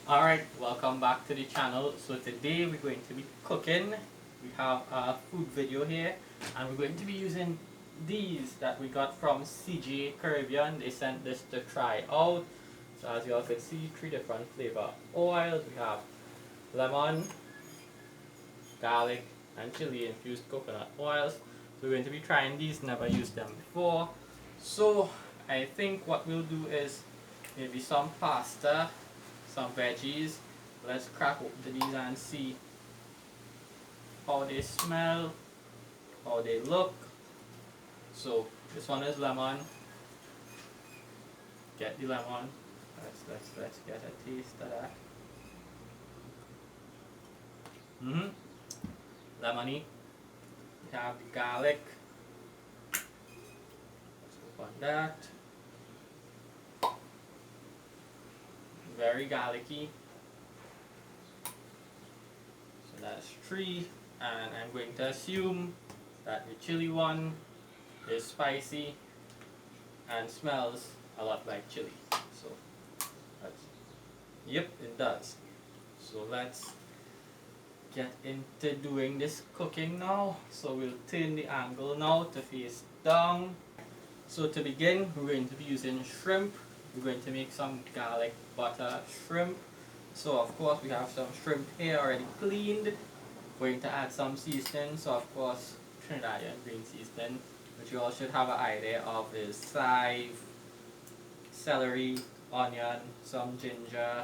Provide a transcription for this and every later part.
Alright, welcome back to the channel. So today we're going to be cooking. We have a food video here and we're going to be using these that we got from CGA Caribbean. They sent this to try out. So as you all can see, 3 different flavor oils. We have lemon, garlic and chili infused coconut oils. So we're going to be trying these, never used them before. So I think what we'll do is maybe some pasta, some veggies. Let's crack open these and see how they smell, how they look. So this one is lemon. Get the lemon. Let's get a taste of that. Lemony. We have the garlic. Let's open that. Very garlicky. So that's 3, and I'm going to assume that the chili one is spicy and smells a lot like chili. So that's, yep, it does. So let's get into doing this cooking now. So we'll turn the angle now to face down. So to begin, we're going to be using shrimp. We're going to make some garlic butter shrimp. So of course we have some shrimp here already cleaned. We're going to add some seasoning. So of course Trinidadian green seasoning, which you all should have an idea of, is chive, celery, onion, some ginger,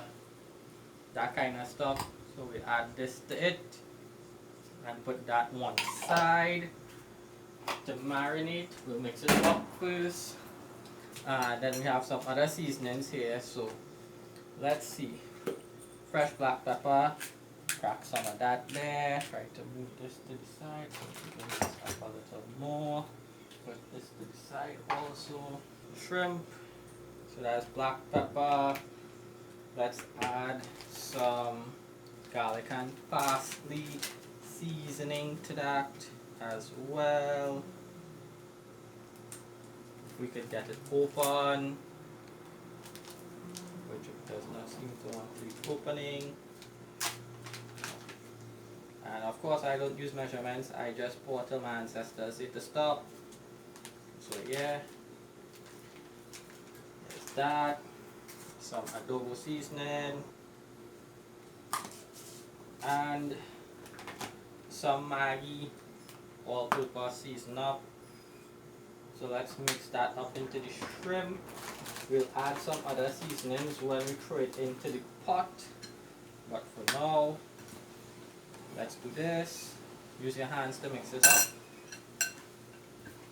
that kind of stuff. So we add this to it and put that one side. To marinate, we'll mix it up first. Then we have some other seasonings here, so let's see. Fresh black pepper, crack some of that there. Try to move this to the side so we can mix up a little more. Put this to the side also. Shrimp, so that's black pepper. Let's add some garlic and parsley seasoning to that as well. If we could get it open, which it does not seem to want to be opening. And of course I don't use measurements, I just pour till my ancestors say to stop. So yeah, there's that. Some adobo seasoning and some Maggi all-purpose season up. So let's mix that up into the shrimp. We'll add some other seasonings when we throw it into the pot. But for now, let's do this. Use your hands to mix it up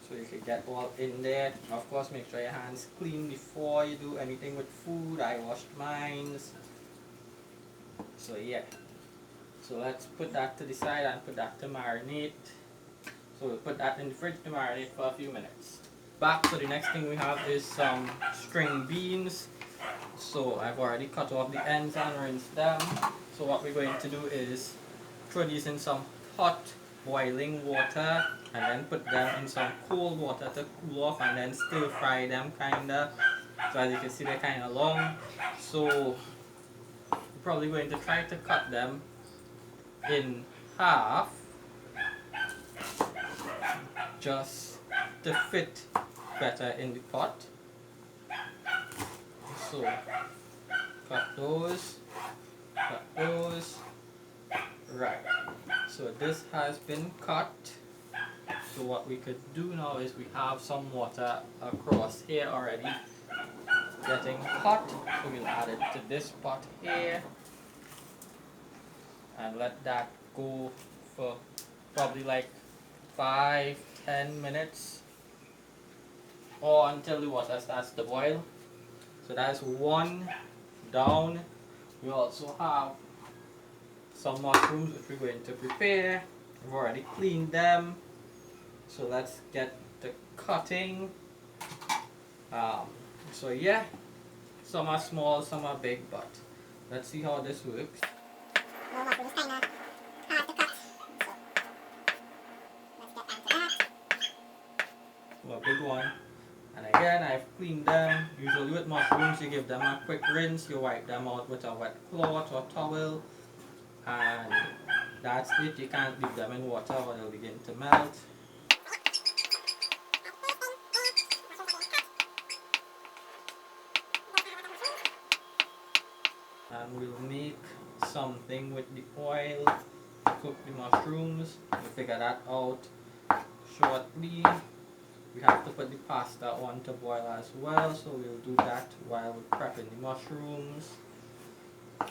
so you can get all in there. Of course, make sure your hands clean before you do anything with food. I washed mine. So yeah. So let's put that to the side and put that to marinate. So we'll put that in the fridge to marinate for a few minutes. Back, so the next thing we have is some string beans. So I've already cut off the ends and rinsed them. So what we're going to do is throw these in some hot boiling water and then put them in some cold water to cool off and then stir fry them kinda. So as you can see, they're kinda long. So we're probably going to try to cut them in half just to fit better in the pot. So cut those, right. So this has been cut. So what we could do now is we have some water across here already getting hot. So we'll add it to this pot here and let that go for probably like 5-10 minutes or until the water starts to boil. So that's one down. We also have some mushrooms which we're going to prepare. We've already cleaned them. So let's get the cutting. So yeah, some are small, some are big, but let's see how this works. Mushrooms kinda hard to cut, so let's get down to that. So a big one. And again, I've cleaned them. Usually with mushrooms, you give them a quick rinse. You wipe them out with a wet cloth or towel. And that's it. You can't leave them in water or they'll begin to melt. And we'll make something with the oil to cook the mushrooms. We'll figure that out shortly. We have to put the pasta on to boil as well, so we'll do that while we're prepping the mushrooms.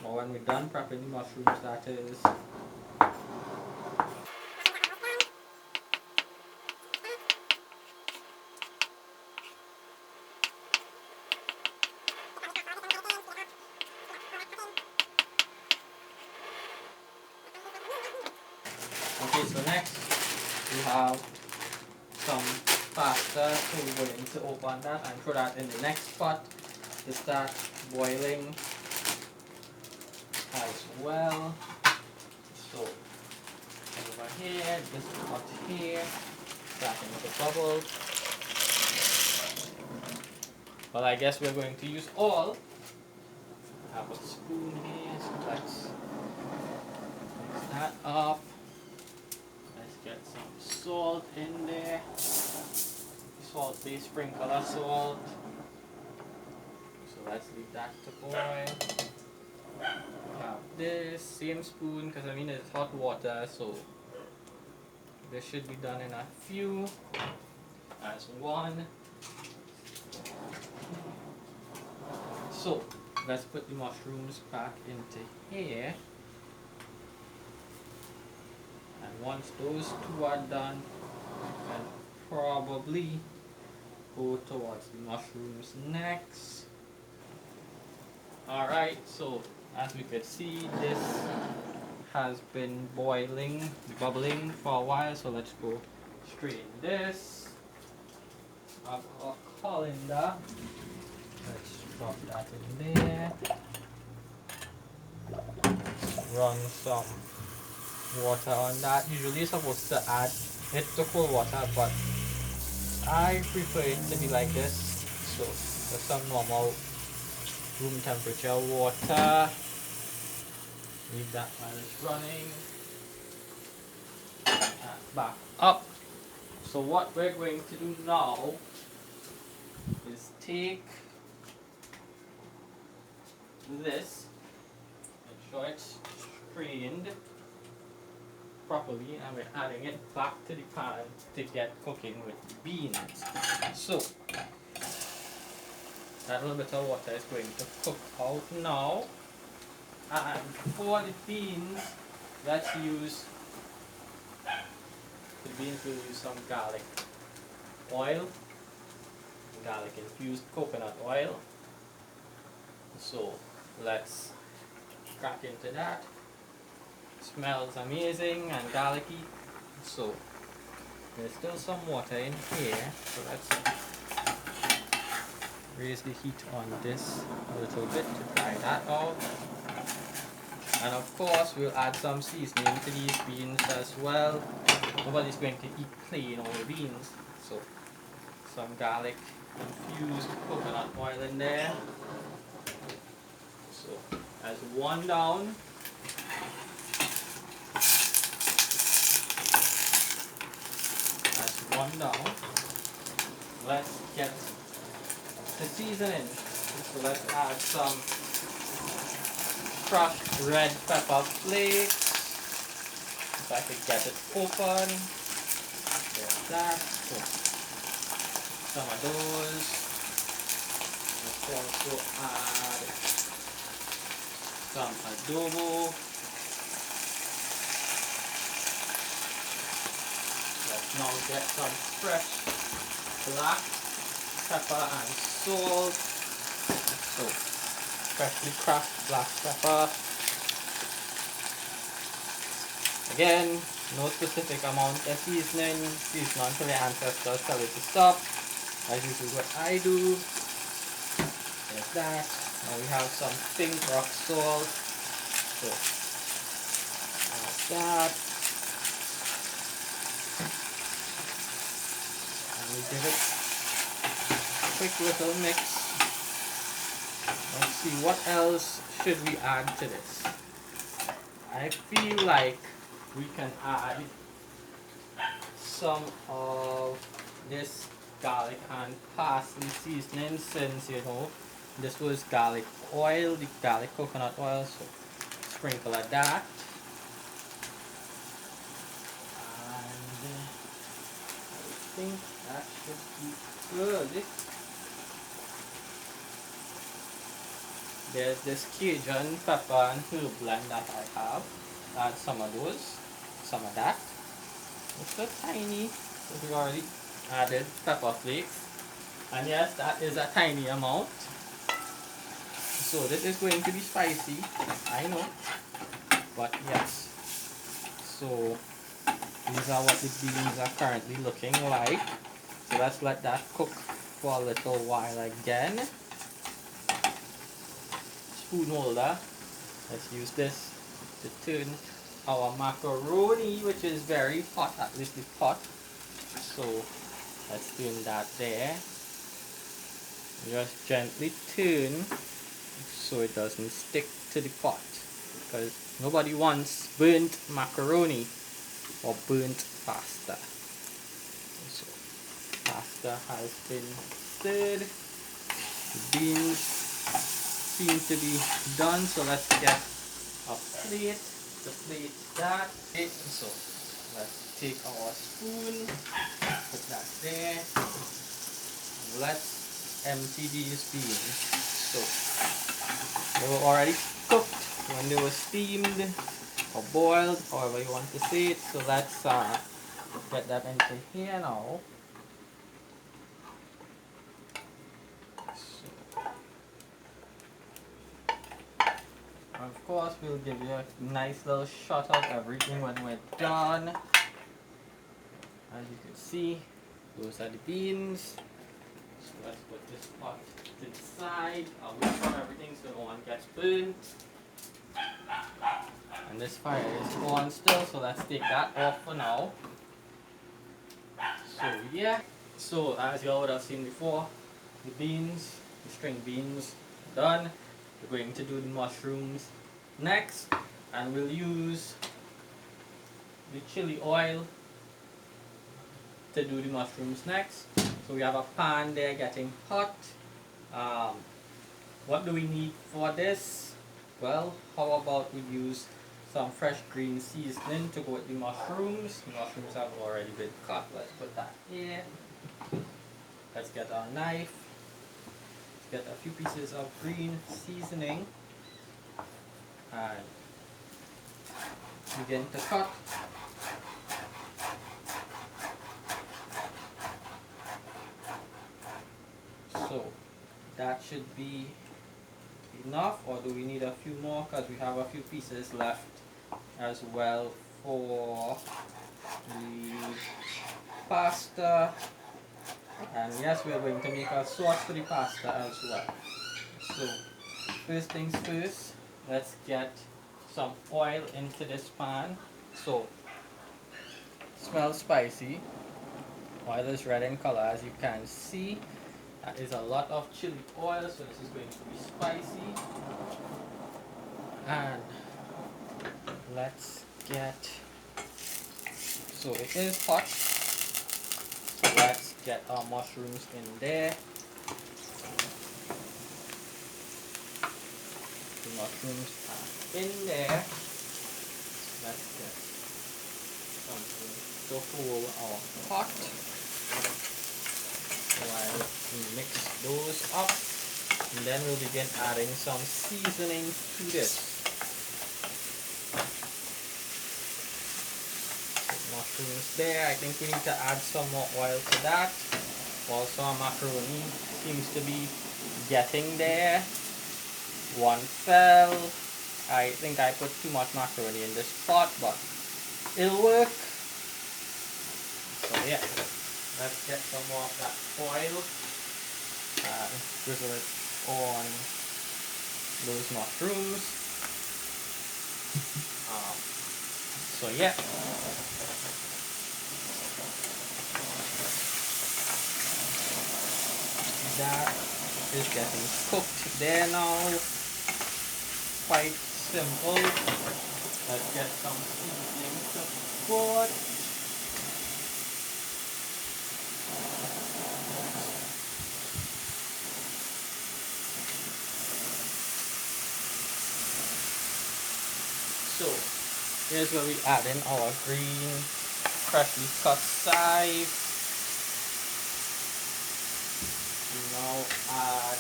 Or when we're done prepping the mushrooms, that is. Okay, so next we have some pasta, so we're going to open that and throw that in the next pot to start boiling as well. So over here, this pot here, starting to bubble. Well, I guess we're going to use all. I have a spoon here, so let's mix that up. Let's get some salt in there. Salt based sprinkler salt. So let's leave that to boil. We have this same spoon because I mean it's hot water, so this should be done in a few as one. So let's put the mushrooms back into here. And once those two are done, we can probably go towards the mushrooms next. Alright, so as we could see, this has been boiling, bubbling for a while, so let's go strain this. I've got a colander. Let's drop that in there. Run some water on that. Usually you're supposed to add it to cold water, but I prefer it to be like this. So just some normal room temperature water. Leave that while it's running. And back up. So what we're going to do now is take this, make sure it's strained properly, and we're adding it back to the pan to get cooking with the beans. So that little bit of water is going to cook out now. And for the beans, let's use we'll use some garlic oil, garlic infused coconut oil. So let's crack into that. Smells amazing and garlicky. So there's still some water in here, so let's raise the heat on this a little bit to dry that out. And of course we'll add some seasoning to these beans as well. Nobody's going to eat plain old beans, so some garlic infused coconut oil in there. So as one down. One down. Let's get the seasoning. So let's add some crushed red pepper flakes. If I could get it open. There's that. So some of those. Let's also add some adobo. Let's now get some fresh black pepper and salt. So, freshly cracked black pepper. Again, no specific amount of seasoning. Season until your ancestors tell you to stop. As this is what I do. There's that. Now we have some pink rock salt. So, add that. We give it quick little mix. Let's see, what else should we add to this? I feel like we can add some of this garlic and parsley seasoning, since this was garlic oil, the garlic coconut oil, so sprinkle of that. And I think that should be good. There's this Cajun pepper and herb blend that I have. Add some of those, some of that. It's so tiny, so we already added pepper flakes. And yes, that is a tiny amount. So this is going to be spicy, I know. But yes. So these are what the beans are currently looking like. So let's let that cook for a little while again. Spoon holder. Let's use this to turn our macaroni, which is very hot, at least the pot. So let's turn that there. Just gently turn so it doesn't stick to the pot, because nobody wants burnt macaroni or burnt pasta. So pasta has been stirred. The beans seem to be done, so let's get a plate to plate that. So let's take our spoon, put that there. Let's empty these beans. So they were already cooked when they were steamed or boiled, however you want to say it. So let's get that into here now. So, of course, we'll give you a nice little shot of everything when we're done. As you can see, those are the beans. So let's put this pot to the side, away from everything so no one gets burnt. And this fire is on still, so let's take that off for now. So yeah, so as you all would have seen before, the beans, the string beans, done. We're going to do the mushrooms next, and we'll use the chili oil to do the mushrooms next. So we have a pan there getting hot. What do we need for this? Well, how about we use some fresh green seasoning to go with the mushrooms. The mushrooms have already been cut. Let's put that here. Let's get our knife. Let's get a few pieces of green seasoning and begin to cut. So that should be enough, or do we need a few more, because we have a few pieces left as well for the pasta. And yes, we are going to make a sauce for the pasta as well. So first things first, let's get some oil into this pan. So it smells spicy. Oil is red in color, as you can see. That is a lot of chili oil, so this is going to be spicy. And let's get, so it is hot, so let's get our mushrooms in there. The mushrooms are in there. Let's get something to hold our pot while we mix those up, and then we'll begin adding some seasoning to this. Mushrooms there. I think we need to add some more oil to that. Also, our macaroni seems to be getting there. One fell. I think I put too much macaroni in this pot, but it'll work. So yeah, let's get some more of that oil and drizzle it on those mushrooms. So yeah. that is getting cooked there now. Quite simple. Let's get some seasoning to put. So here's where we add in our green freshly cut chive. Now add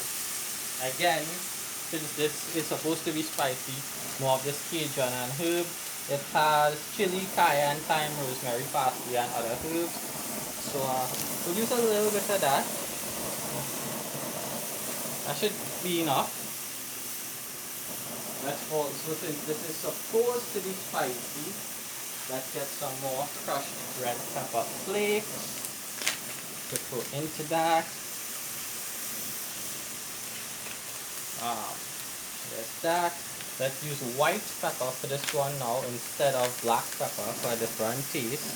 again, since this is supposed to be spicy, more of this Cajun and herb. It has chili, cayenne, thyme, rosemary, parsley, and other herbs. So we'll use a little bit of that. That should be enough. Let's also, since this is supposed to be spicy, let's get some more crushed red pepper flakes to throw into that. There's that. Let's use white pepper for this one now instead of black pepper for a different taste.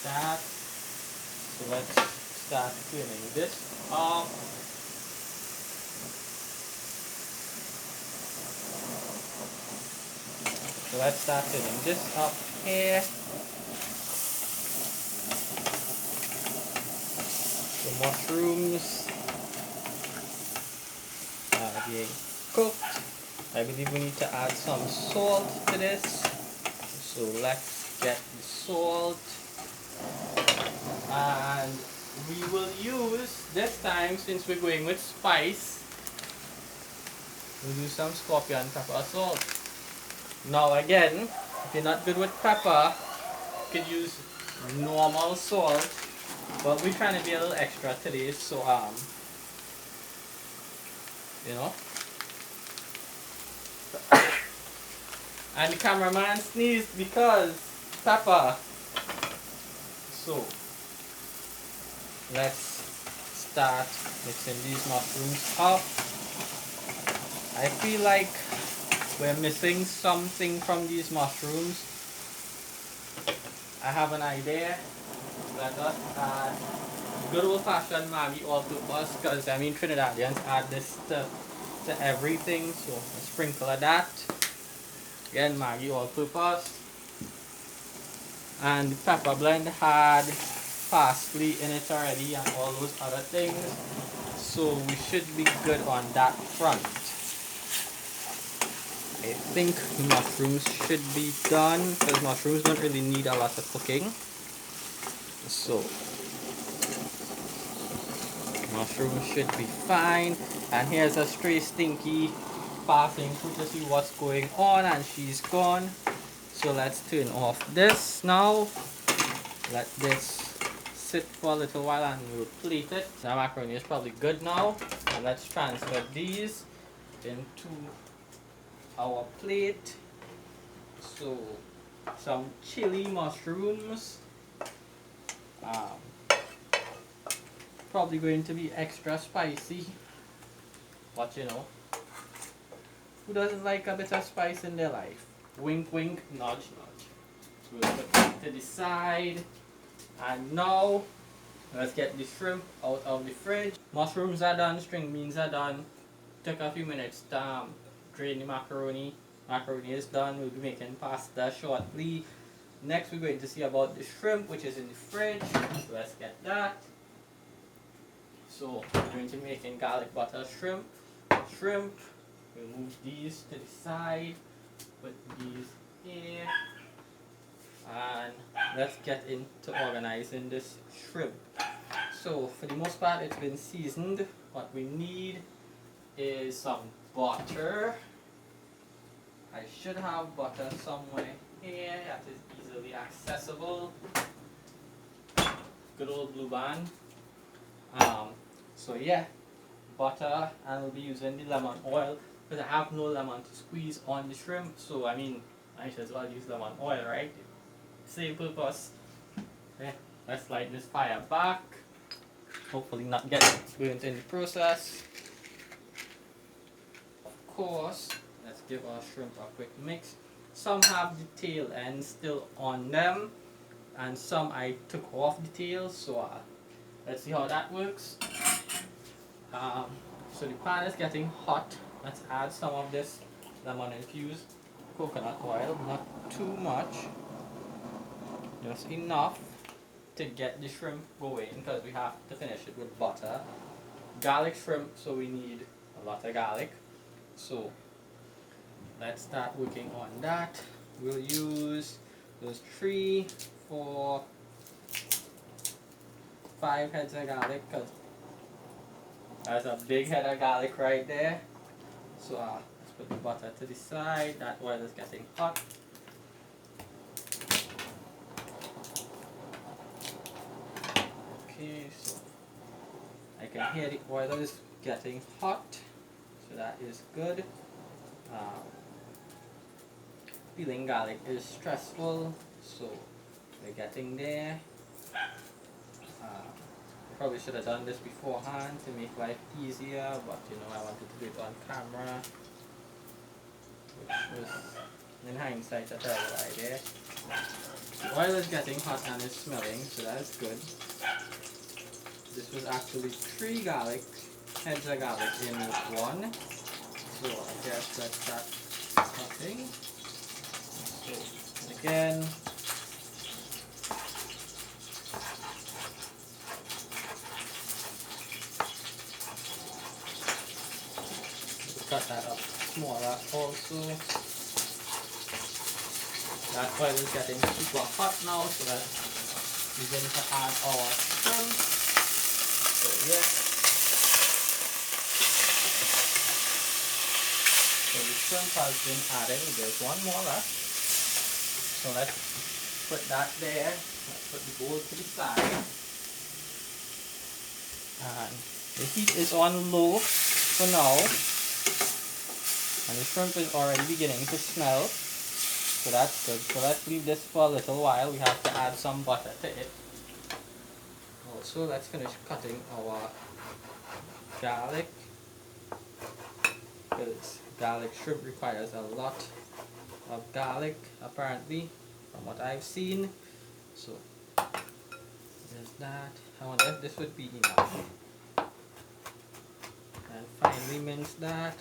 That. So let's start cleaning this up. So let's start filling this up here. The mushrooms are being cooked. I believe we need to add some salt to this. So let's get the salt. And we will use, this time since we're going with spice, we'll use some scorpion pepper salt. Now again, if you're not good with pepper, you could use normal salt, but we're trying to be a little extra today, so you know. And the cameraman sneezed because pepper. So let's start mixing these mushrooms up. I feel like we're missing something from these mushrooms. I have an idea. Let us add good old-fashioned Maggi all-purpose, because I mean Trinidadians add this to everything, so a sprinkle of that. Again, Maggi all-purpose. And the pepper blend had parsley in it already and all those other things, so we should be good on that front. I think mushrooms should be done, because mushrooms don't really need a lot of cooking. So mushrooms should be fine. And here's a stray stinky passing through to see what's going on, and she's gone. So let's turn off this now. Let this sit for a little while and we'll plate it. So our macaroni is probably good now. And let's transfer these into our plate. So some chili mushrooms. Probably going to be extra spicy, but you know, who doesn't like a bit of spice in their life? Wink wink, nudge nudge. So we'll put that to the side. And now let's get the shrimp out of the fridge. Mushrooms are done, string beans are done. Took a few minutes to drain the macaroni. Macaroni is done. We'll be making pasta shortly. Next we're going to see about the shrimp, which is in the fridge. So let's get that. So we're going to be making garlic butter shrimp. We'll move these to the side. Put these here. And let's get into organizing this shrimp. So for the most part it's been seasoned. What we need is some butter. I should have butter somewhere here that is easily accessible. Good old Blue Band. So yeah, butter, and we'll be using the lemon oil because I have no lemon to squeeze on the shrimp. So I mean, I should as well use lemon oil, right? Same purpose. Okay, let's light this fire back. Hopefully not get burnt in the process. Of course, let's give our shrimp a quick mix. Some have the tail end still on them, and some I took off the tail, so let's see how that works. So the pan is getting hot. Let's add some of this lemon infused coconut oil, not too much, just enough to get the shrimp going because we have to finish it with butter. Garlic shrimp, so we need a lot of garlic. So let's start working on that. We'll use those 3, 4, 5 heads of garlic because that's a big head of garlic right there. So let's put the butter to the side. That oil is getting hot. Okay, so I can hear the oil is getting hot, so that is good. Peeling garlic is stressful, so we're getting there. Probably should have done this beforehand to make life easier, but you know I wanted to do it on camera, which was in hindsight a terrible idea. The oil is getting hot and it's smelling, so that's good. This was actually 3 garlic heads of garlic in one, so I guess let's start cutting. So again, cut that up smaller also. That oil is getting super hot now, so let's begin to add our shrimp. So yes. So the shrimp has been added. There's one more left. So let's put that there. Let's put the bowl to the side. And the heat is on low for now. And the shrimp is already beginning to smell, so that's good. So let's leave this for a little while. We have to add some butter to it. Also, let's finish cutting our garlic, because garlic shrimp requires a lot of garlic, apparently, from what I've seen. So there's that. I wonder if this would be enough. And finally mince that.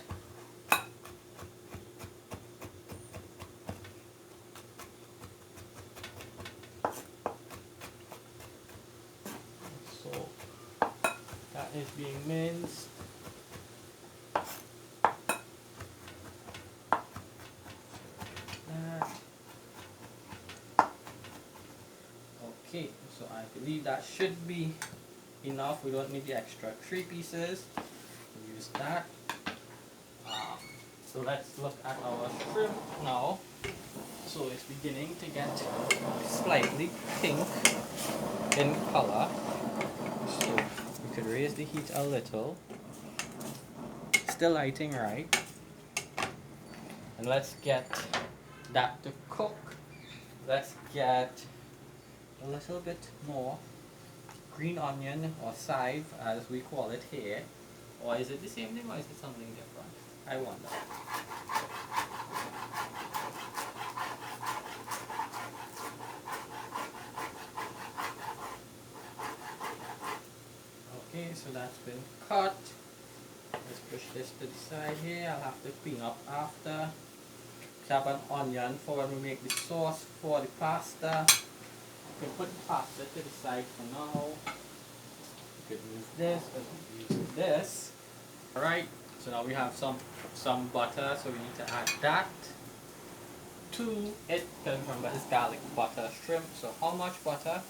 Is being minced. Okay, so I believe that should be enough. We don't need the extra 3 pieces. We'll use that. So let's look at our shrimp now. So it's beginning to get slightly pink in color. So could raise the heat a little. Still lighting right. And let's get that to cook. Let's get a little bit more green onion or chive as we call it here. Or is it the same thing or is it something different? I wonder. Okay, so that's been cut. Let's push this to the side here. I'll have to clean up after. Chop an onion for when we make the sauce for the pasta. You can put the pasta to the side for now. You could use this, but we use this. Alright, so now we have some butter, so we need to add that to it. Because remember, it's garlic butter shrimp. So how much butter?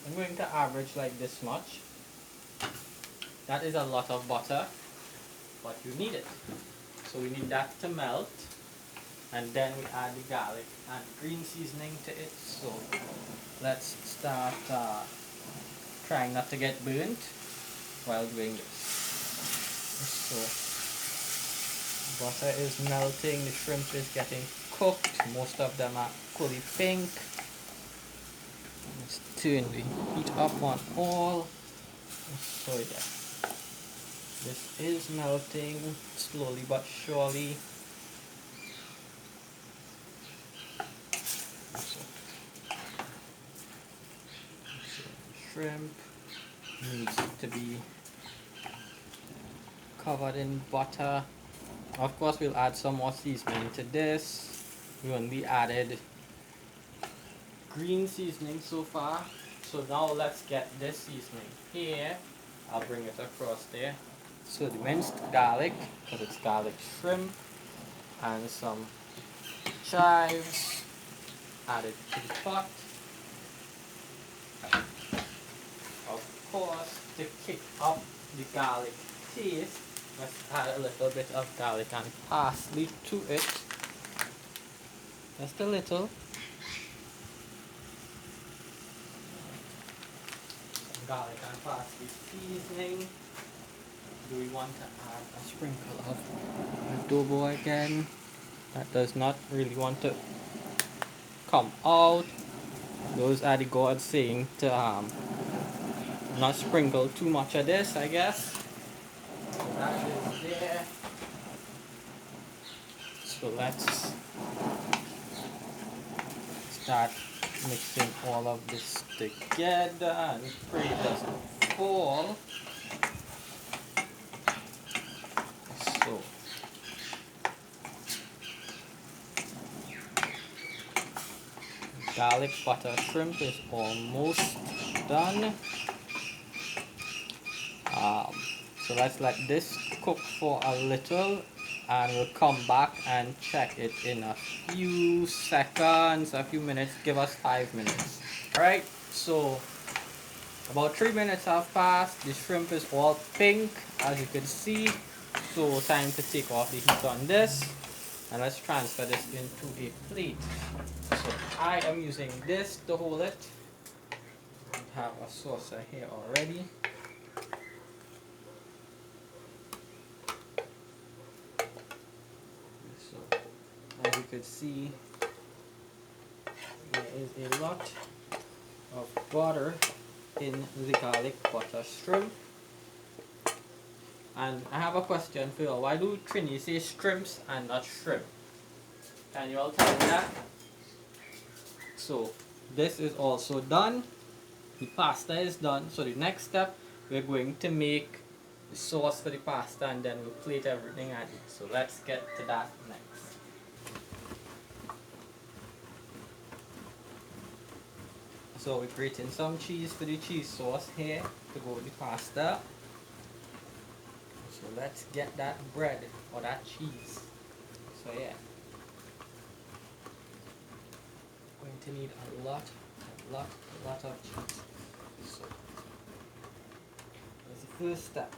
I'm going to average like this much. That is a lot of butter, but you need it. So we need that to melt, and then we add the garlic and green seasoning to it. So let's start trying not to get burnt while doing this. So butter is melting, the shrimp is getting cooked, most of them are fully pink. Let's turn the heat up on all. So yeah. This is melting slowly but surely. So shrimp. needs to be covered in butter. Of course, we'll add some more seasoning to this. We only added green seasoning so far. So now let's get this seasoning here. I'll bring it across there. So the minced garlic, because it's garlic shrimp, and some chives added to the pot. Of course, to kick up the garlic taste, let's add a little bit of garlic and parsley to it. Just a little. Some garlic and parsley seasoning. Do we want to add a sprinkle of adobo again? That does not really want to come out. Those are the gods saying to not sprinkle too much of this, I guess. So that is there. So let's start mixing all of this together and pray it doesn't fall. So garlic butter shrimp is almost done. So let's let this cook for a little and we'll come back and check it in a few seconds, a few minutes. Give us 5 minutes. Alright, so about 3 minutes have passed. The shrimp is all pink, as you can see. So time to take off the heat on this. And let's transfer this into a plate. So I am using this to hold it. I have a saucer here already. So as you can see, there is a lot of butter in the garlic butter shrimp. And I have a question for you. Why do Trini say shrimps and not shrimp? Can you all tell me that? So this is also done. The pasta is done. So the next step, we're going to make the sauce for the pasta and then we'll plate everything and eat. So let's get to that next. So we're grating some cheese for the cheese sauce here to go with the pasta. So let's get that bread or that cheese. So yeah, going to need a lot of cheese. So that's the first step.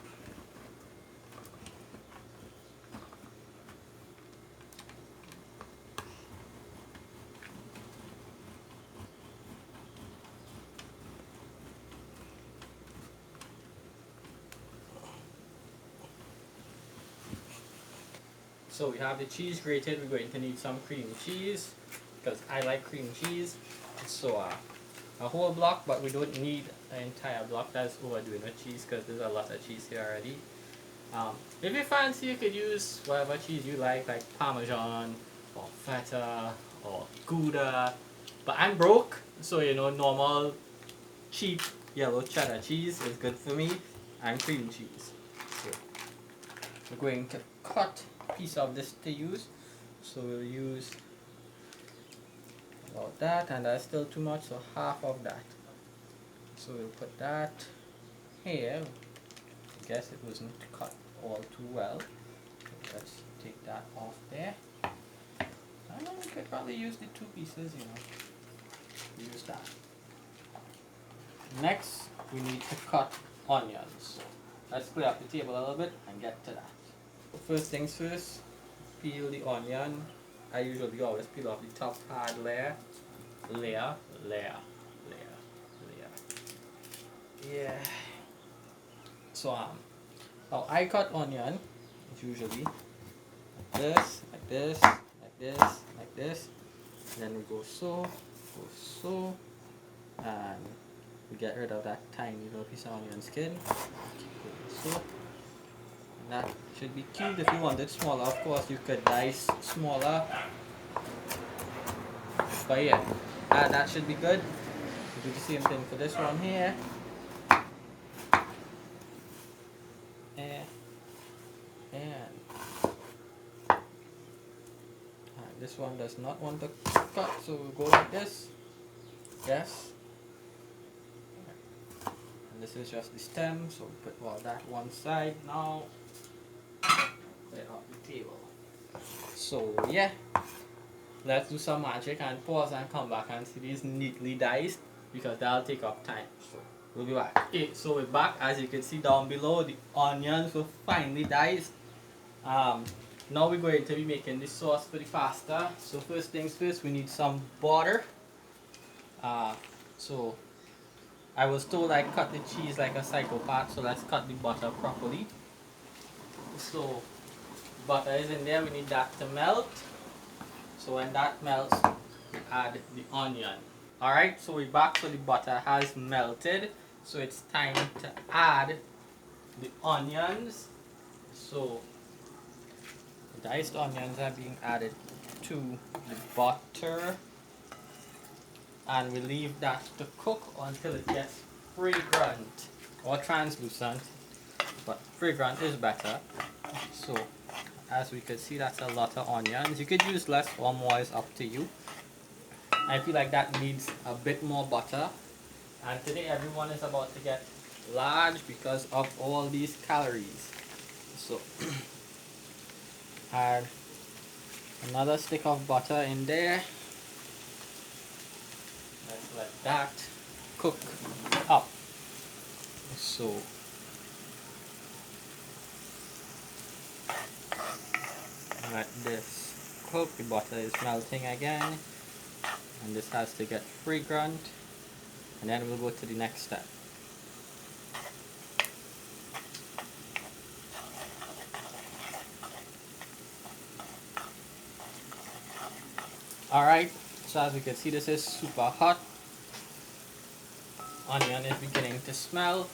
So we have the cheese grated. We're going to need some cream cheese because I like cream cheese. So a whole block, but we don't need an entire block. That's overdoing with cheese because there's a lot of cheese here already. If you fancy, you could use whatever cheese you like Parmesan or feta or Gouda. But I'm broke, so you know, normal cheap yellow cheddar cheese is good for me, and cream cheese. So we're going to cut a piece of this to use. So we'll use about that, and that's still too much, so half of that. So we'll put that here. I guess it wasn't cut all too well. So let's take that off there. And we could probably use the 2 pieces, you know. Use that. Next, we need to cut onions. Let's clear up the table a little bit and get to that. First things first, peel the onion. I usually always peel off the top hard layer. Layer. Yeah. So how I cut onion is usually like this, like this, like this, like this. Then we go so, and we get rid of that tiny little piece of onion skin. Go so. And that should be cubed. If you want it smaller, of course you could dice smaller. But yeah, that should be good. We do the same thing for this one here. this one does not want to cut, so we'll go like this. Yes. And this is just the stem, so we put all that one side now. Put it on the table. So yeah, let's do some magic and pause and come back and see these neatly diced, because that'll take up time. So we'll be back. Okay, so we're back. As you can see down below, the onions were finely diced. Now we're going to be making the sauce for the pasta. So first things first, we need some butter. So I was told I cut the cheese like a psychopath, so let's cut the butter properly. So butter is in there, we need that to melt. So when that melts, we add the onion. Alright, so we're back, so the butter has melted. So it's time to add the onions. So the diced onions are being added to the butter. And we leave that to cook until it gets fragrant or translucent, but fragrant is better. So as we can see, that's a lot of onions. You could use less or more, is up to you. I feel like that needs a bit more butter, and today everyone is about to get large because of all these calories. So add another stick of butter in there. Let's let that cook up. So let this cook. The butter is melting again, and this has to get fragrant, and then we'll go to the next step. Alright, so as we can see, this is super hot. Onion is beginning to smell.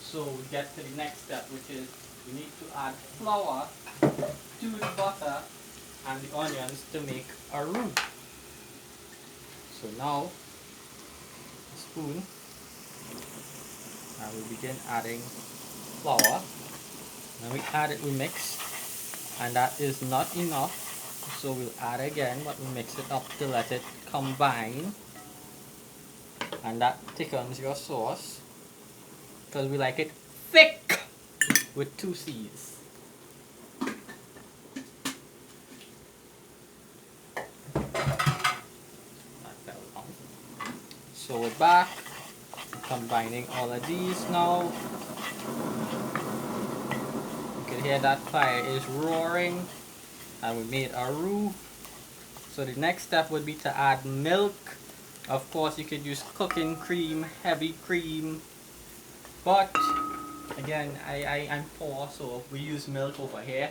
So we get to the next step, which is we need to add flour to the butter and the onions to make a roux. So now, a spoon, and we begin adding flour. When we add it, we mix, and that is not enough. So we'll add again, but we mix it up to let it combine, and that thickens your sauce, because we like it thick with 2 C's. That fell down. So we're back, combining all of these now. You can hear that fire is roaring, and we made a roux. So the next step would be to add milk. Of course, you could use cooking cream, heavy cream, but again, I'm poor, so we use milk over here.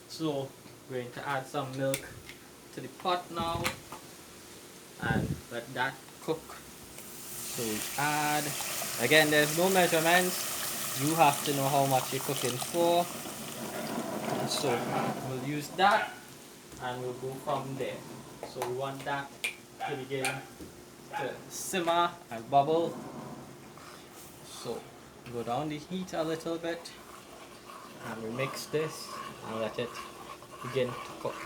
So we're going to add some milk to the pot now and let that cook. So we add, again, there's no measurements. You have to know how much you're cooking for. So we'll use that and we'll go from there. So we want that to begin to simmer and bubble. So go down the heat a little bit and we mix this and let it begin to cook.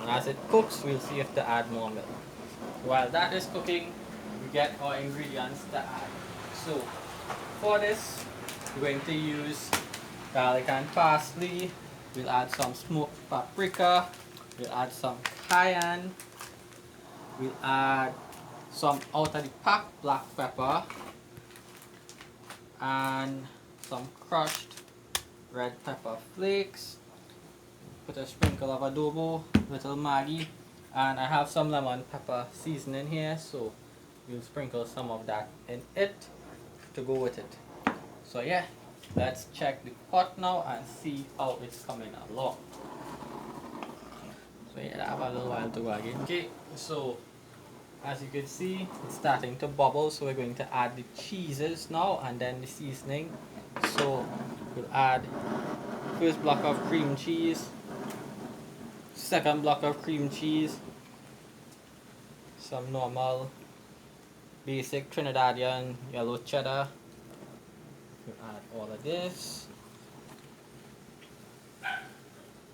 And as it cooks, we'll see if to add more milk. While that is cooking, we get our ingredients to add. So for this, we're going to use garlic and parsley. We'll add some smoked paprika. We'll add some cayenne. We'll add some out of the pack black pepper and some crushed red pepper flakes. Put a sprinkle of adobo, little Maggi, and I have some lemon pepper seasoning here, so we'll sprinkle some of that in it to go with it. So yeah, let's check the pot now and see how it's coming along. So yeah, I have a little while to go again. Okay, so as you can see, it's starting to bubble, so we're going to add the cheeses now and then the seasoning. So we'll add first block of cream cheese, second block of cream cheese, some normal basic Trinidadian yellow cheddar. We'll add all of this.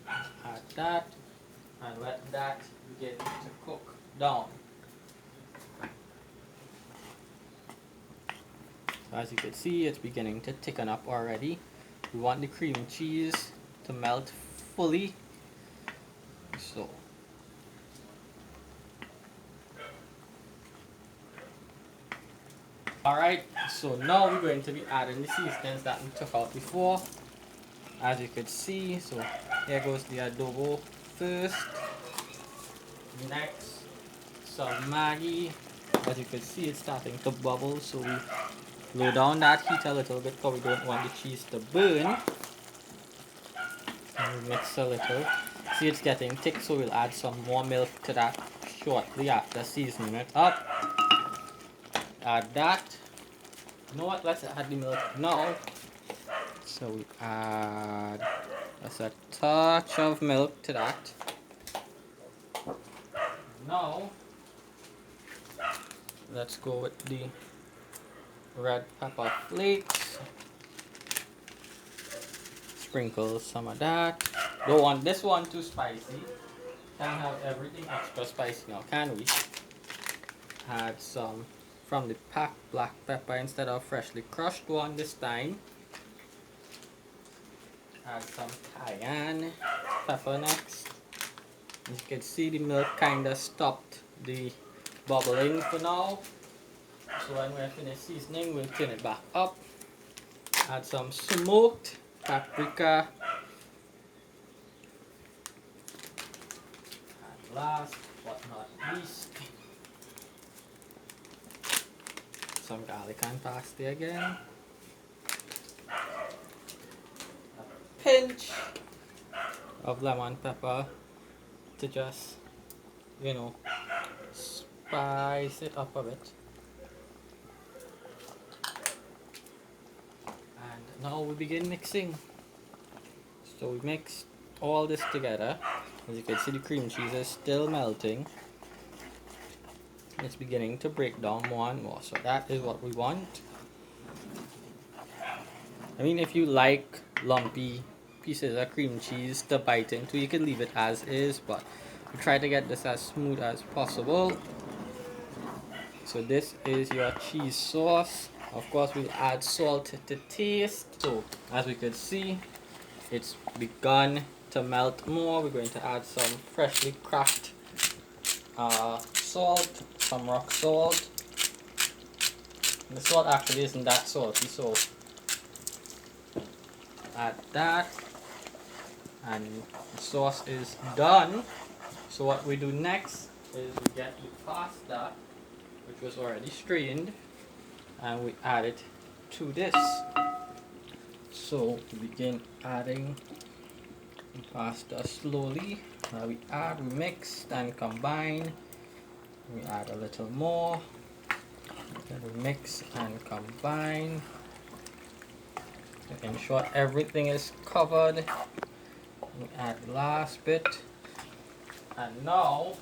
Add that. and let that begin to cook down. So as you can see, it's beginning to thicken up already. We want the cream cheese to melt fully. So alright, so now we're going to be adding the seasonings that we took out before. As you can see, so here goes the adobo first. Next, some Maggi. As you can see, it's starting to bubble, so we low down that heat a little bit because we don't want the cheese to burn. And we mix a little. See, it's getting thick, so we'll add some more milk to that shortly after seasoning it up. Add that. You know what? Let's add the milk now. So we add just a touch of milk to that. Now, let's go with the red pepper flakes. Sprinkle some of that. Don't want this one too spicy. Can't have everything extra spicy now, can we? Add some from the packed black pepper instead of freshly crushed one this time. Add some cayenne pepper next. As you can see, the milk kinda stopped the bubbling for now. So when we're finished seasoning, we'll turn it back up. Add some smoked paprika. And last but not least, some garlic and parsley again. A pinch of lemon pepper to just, you know, spice it up a bit. And now we begin mixing. So we mix all this together. As you can see, the cream cheese is still melting. It's beginning to break down more and more. So that is what we want. I mean, if you like lumpy pieces of cream cheese to bite into, you can leave it as is, but we try to get this as smooth as possible. So this is your cheese sauce. Of course, we'll add salt to taste. So as we can see, it's begun to melt more. We're going to add some freshly cracked salt, some rock salt. And the salt actually isn't that salty, so add that, and the sauce is done. So what we do next is we get the pasta, which was already strained, and we add it to this. So we begin adding the pasta slowly. Now we add, we mix and combine. We add a little more. Then we mix and combine. In short, everything is covered. We add the last bit. And now,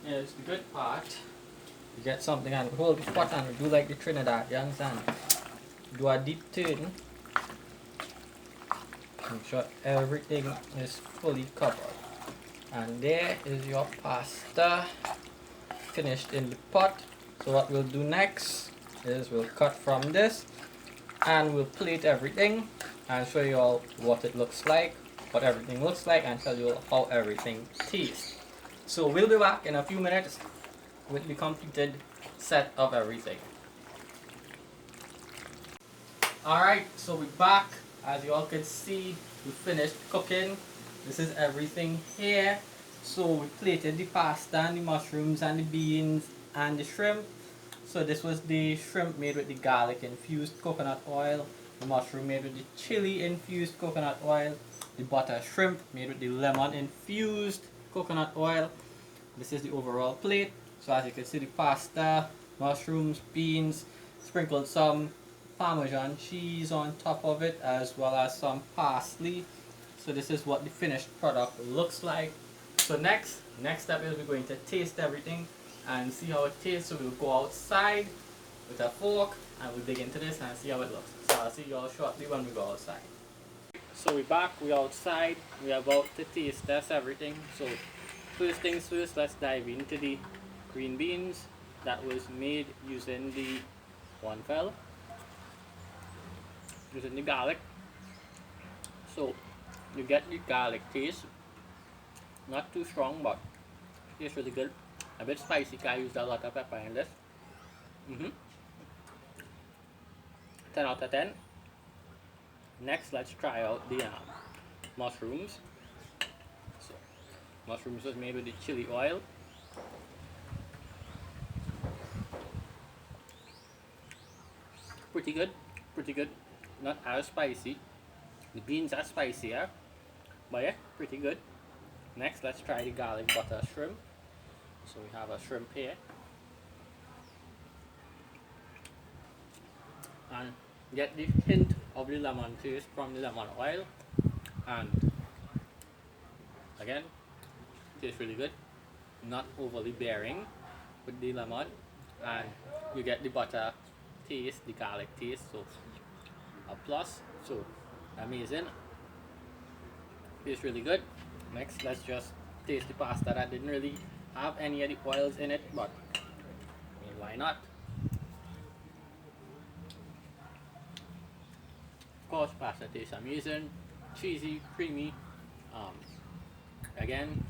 here's the good part. You get something and hold the pot and do like the Trinidad, you understand? Do a deep turn. Make sure everything is fully covered. And there is your pasta finished in the pot. So what we'll do next is we'll cut from this and we'll plate everything and show you all what it looks like, what everything looks like, and tell you how everything tastes. So we'll be back in a few minutes with the completed set of everything. Alright, so we're back. As you all can see, we finished cooking. This is everything here. So we plated the pasta and the mushrooms and the beans and the shrimp. So this was the shrimp made with the garlic infused coconut oil, the mushroom made with the chili infused coconut oil, the butter shrimp made with the lemon infused coconut oil. This is the overall plate. So as you can see, the pasta, mushrooms, beans, sprinkled some Parmesan cheese on top of it, as well as some parsley. So this is what the finished product looks like. So next step is we're going to taste everything and see how it tastes. So we'll go outside with a fork and we'll dig into this and see how it looks. So I'll see you all shortly when we go outside. So we back, we outside, we about to taste test everything. So first things first, let's dive into the green beans that was made using the one fell, using the garlic. So you get the garlic taste, not too strong, but it's really good. A bit spicy, 'cause I used a lot of pepper in this. 10 out of 10. Next, let's try out the mushrooms. So, mushrooms was made with the chili oil. Pretty good, pretty good. Not as spicy. The beans are spicier, but yeah, pretty good. Next, let's try the garlic butter shrimp. So we have a shrimp here. And get the hint of the lemon taste from the lemon oil. And again, tastes really good. Not overly bearing with the lemon. And you get the butter taste, the garlic taste. So a plus. So amazing. Tastes really good. Next, let's just taste the pasta that didn't really have any of the oils in it, but I mean, why not? Of course, pasta tastes amazing, cheesy, creamy. Again,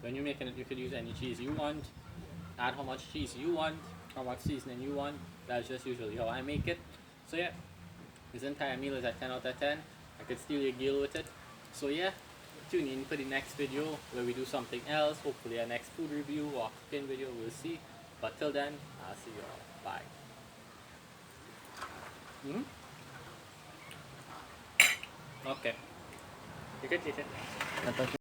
when you're making it, you could use any cheese you want. Add how much cheese you want, how much seasoning you want. That's just usually how I make it. So yeah, this entire meal is a 10 out of 10. I could steal your gill with it. So yeah, tune in for the next video where we do something else. Hopefully a next food review or cooking video, we'll see. But till then, I'll see you all. Bye. Okay. You can taste it.